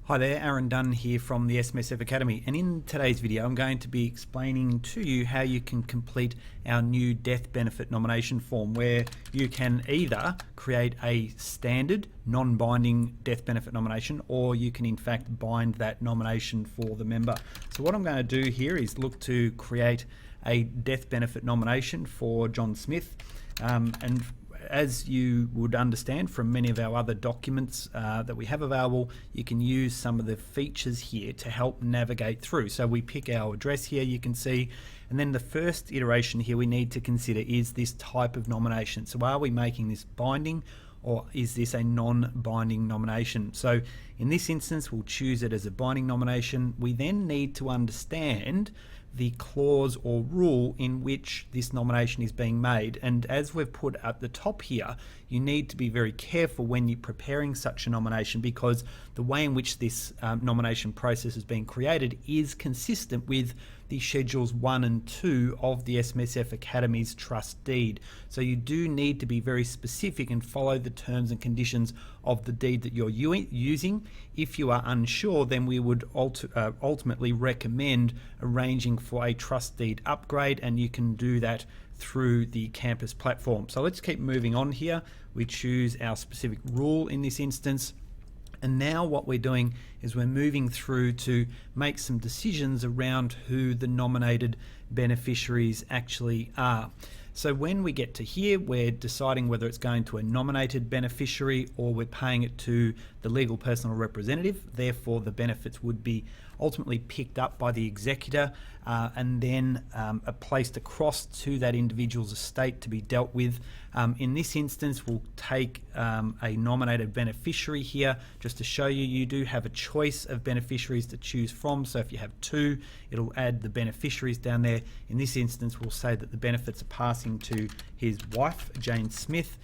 Hi there, Aaron Dunn here from the SMSF Academy, and in today's video I'm going to be explaining to you how you can complete our new death benefit nomination form, where you can either create a standard non-binding death benefit nomination, or you can in fact bind that nomination for the member. So what I'm going to do here is look to create a death benefit nomination for John Smith, and as you would understand from many of our other documents that we have available, you can use some of the features here to help navigate through. So we pick our address here, you can see, and then the first iteration here we need to consider is this type of nomination. So are we making this binding, or is this a non-binding nomination? So in this instance we'll choose it as a binding nomination. We then need to understand the clause or rule in which this nomination is being made, and as we've put at the top here, you need to be very careful when you're preparing such a nomination, because the way in which this nomination process is being created is consistent with the Schedules 1 and 2 of the SMSF Academy's trust deed. So you do need to be very specific and follow the terms and conditions of the deed that you're using. If you are unsure, then we would ultimately recommend arranging for a trust deed upgrade, and you can do that through the campus platform. So let's keep moving on here. We choose our specific rule in this instance. And now what we're doing is we're moving through to make some decisions around who the nominated beneficiaries actually are. So when we get to here, we're deciding whether it's going to a nominated beneficiary or we're paying it to the legal personal representative. Therefore, the benefits would be ultimately picked up by the executor and then placed across to that individual's estate to be dealt with. In this instance, we'll take a nominated beneficiary here. Just to show you, you do have a choice of beneficiaries to choose from. So if you have two, it'll add the beneficiaries down there. In this instance, we'll say that the benefits are passing to his wife, Jane Smith.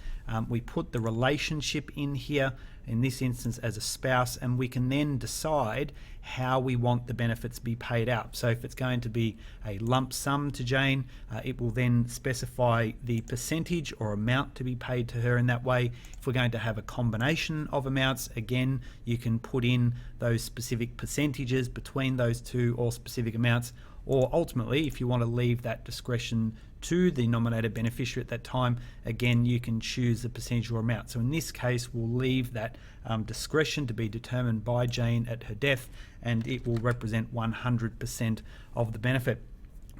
We put the relationship in here, in this instance as a spouse, and we can then decide how we want the benefits to be paid out. So if it's going to be a lump sum to Jane, it will then specify the percentage or amount to be paid to her in that way. If we're going to have a combination of amounts, again, you can put in those specific percentages between those two or specific amounts, or ultimately, if you want to leave that discretion to the nominated beneficiary at that time, again, you can choose the percentage or amount. So in this case, we'll leave that discretion to be determined by Jane at her death, and it will represent 100% of the benefit.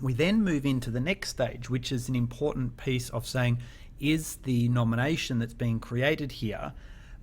We then move into the next stage, which is an important piece of saying, is the nomination that's being created here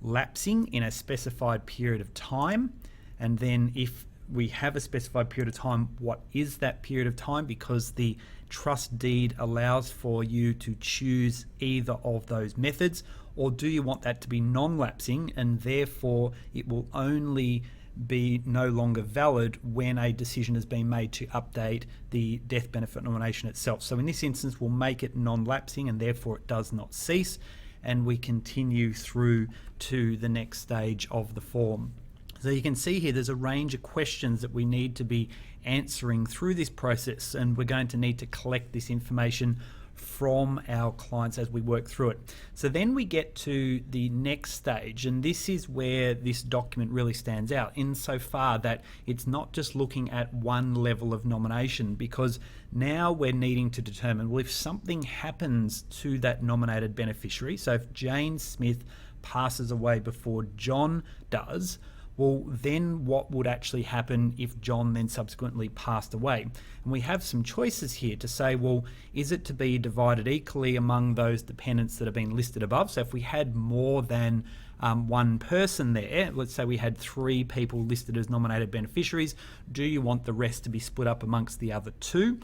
lapsing in a specified period of time? And then if we have a specified period of time, what is that period of time? Because the trust deed allows for you to choose either of those methods, or do you want that to be non-lapsing, and therefore it will only be no longer valid when a decision has been made to update the death benefit nomination itself. So in this instance, we'll make it non-lapsing, and therefore it does not cease, and we continue through to the next stage of the form. So you can see here there's a range of questions that we need to be answering through this process, and we're going to need to collect this information from our clients as we work through it. So then we get to the next stage, and this is where this document really stands out insofar that it's not just looking at one level of nomination, because now we're needing to determine, well, if something happens to that nominated beneficiary, so if Jane Smith passes away before John does, well, then what would actually happen if John then subsequently passed away? And we have some choices here to say, well, is it to be divided equally among those dependents that have been listed above? So if we had more than one person there, let's say we had 3 people listed as nominated beneficiaries, do you want the rest to be split up amongst the other 2?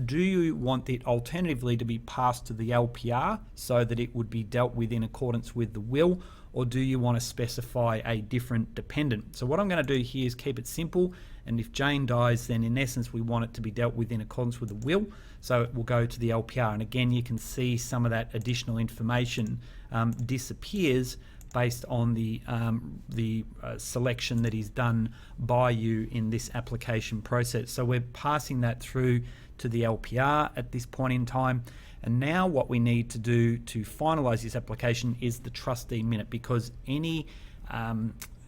Do you want it alternatively to be passed to the LPR so that it would be dealt with in accordance with the will? Or do you want to specify a different dependent? So what I'm going to do here is keep it simple, and if Jane dies, then in essence we want it to be dealt with in accordance with the will, so it will go to the LPR. And again, you can see some of that additional information disappears based on the selection that is done by you in this application process. So we're passing that through to the LPR at this point in time. And now what we need to do to finalize this application is the trustee minute, because any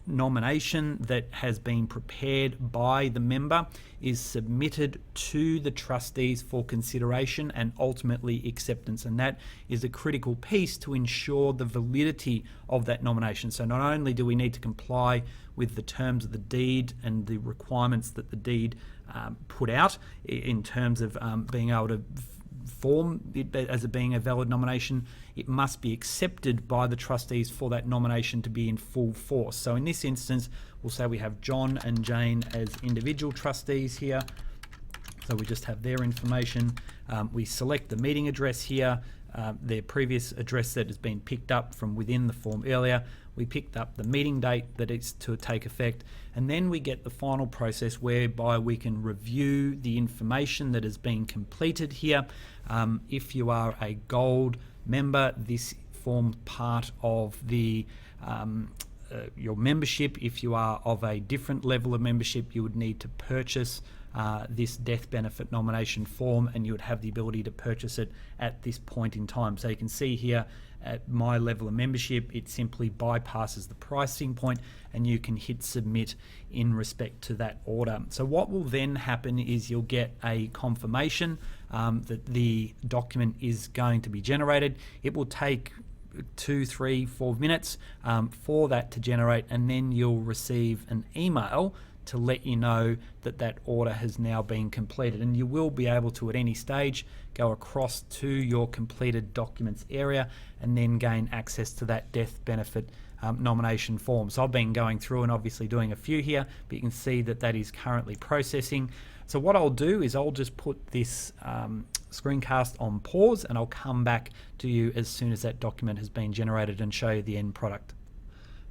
nomination that has been prepared by the member is submitted to the trustees for consideration and ultimately acceptance, and that is a critical piece to ensure the validity of that nomination. So not only do we need to comply with the terms of the deed and the requirements that the deed put out in terms of being able to form it as being a valid nomination, it must be accepted by the trustees for that nomination to be in full force. So in this instance, we'll say we have John and Jane as individual trustees here. So we just have their information. We select the meeting address here, their previous address that has been picked up from within the form earlier. We picked up the meeting date that is to take effect, and then we get the final process whereby we can review the information that has been completed here. If you are a gold member, this forms part of the your membership. If you are of a different level of membership, you would need to purchase this death benefit nomination form, and you would have the ability to purchase it at this point in time. So you can see here at my level of membership, it simply bypasses the pricing point and you can hit submit in respect to that order. So what will then happen is you'll get a confirmation that the document is going to be generated. It will take 2, 3, 4 minutes for that to generate, and then you'll receive an email to let you know that that order has now been completed, and you will be able to at any stage go across to your completed documents area and then gain access to that death benefit nomination form. So I've been going through and obviously doing a few here, but you can see that that is currently processing. So what I'll do is I'll just put this screencast on pause, and I'll come back to you as soon as that document has been generated and show you the end product.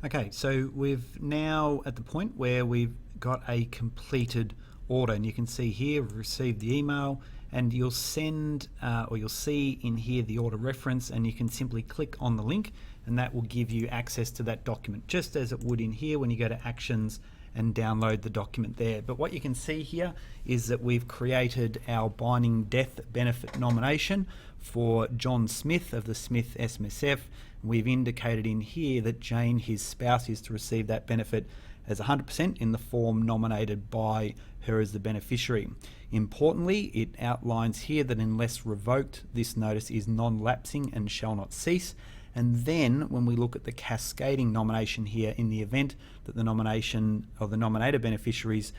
Okay, so we've now at the point where we've got a completed order, and you can see here we've received the email, and you'll send or you'll see in here the order reference, and you can simply click on the link and that will give you access to that document, just as it would in here when you go to actions and download the document there. But what you can see here is that we've created our binding death benefit nomination for John Smith of the Smith SMSF. We've indicated in here that Jane, his spouse, is to receive that benefit as 100% in the form nominated by her as the beneficiary. Importantly, it outlines here that unless revoked, this notice is non-lapsing and shall not cease. And then when we look at the cascading nomination here, in the event that the nomination of the nominated beneficiaries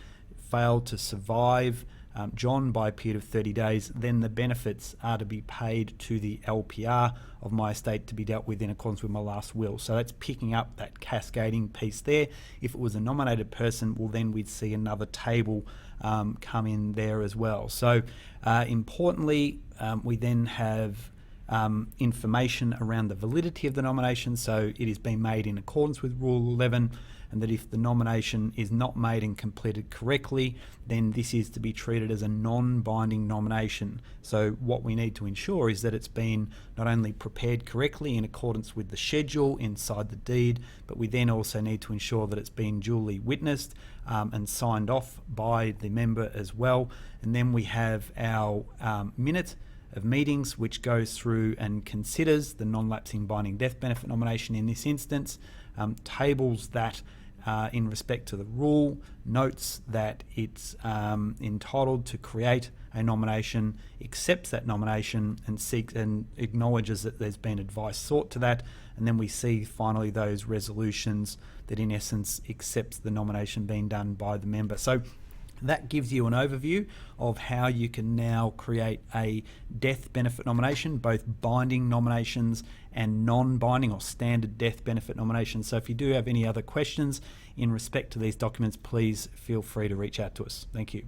fail to survive John by a period of 30 days, then the benefits are to be paid to the LPR of my estate to be dealt with in accordance with my last will. So that's picking up that cascading piece there. If it was a nominated person, well, then we'd see another table come in there as well. So importantly, we then have information around the validity of the nomination. So it is being made in accordance with Rule 11, and that if the nomination is not made and completed correctly, then this is to be treated as a non-binding nomination. So what we need to ensure is that it's been not only prepared correctly in accordance with the schedule inside the deed, but we then also need to ensure that it's been duly witnessed and signed off by the member as well. And then we have our minute of meetings, which goes through and considers the non-lapsing binding death benefit nomination in this instance, tables that in respect to the rule, notes that it's entitled to create a nomination, accepts that nomination, and seeks and acknowledges that there's been advice sought to that, and then we see finally those resolutions that in essence accepts the nomination being done by the member. So that gives you an overview of how you can now create a death benefit nomination, both binding nominations and non-binding or standard death benefit nominations. So if you do have any other questions in respect to these documents, please feel free to reach out to us. Thank you.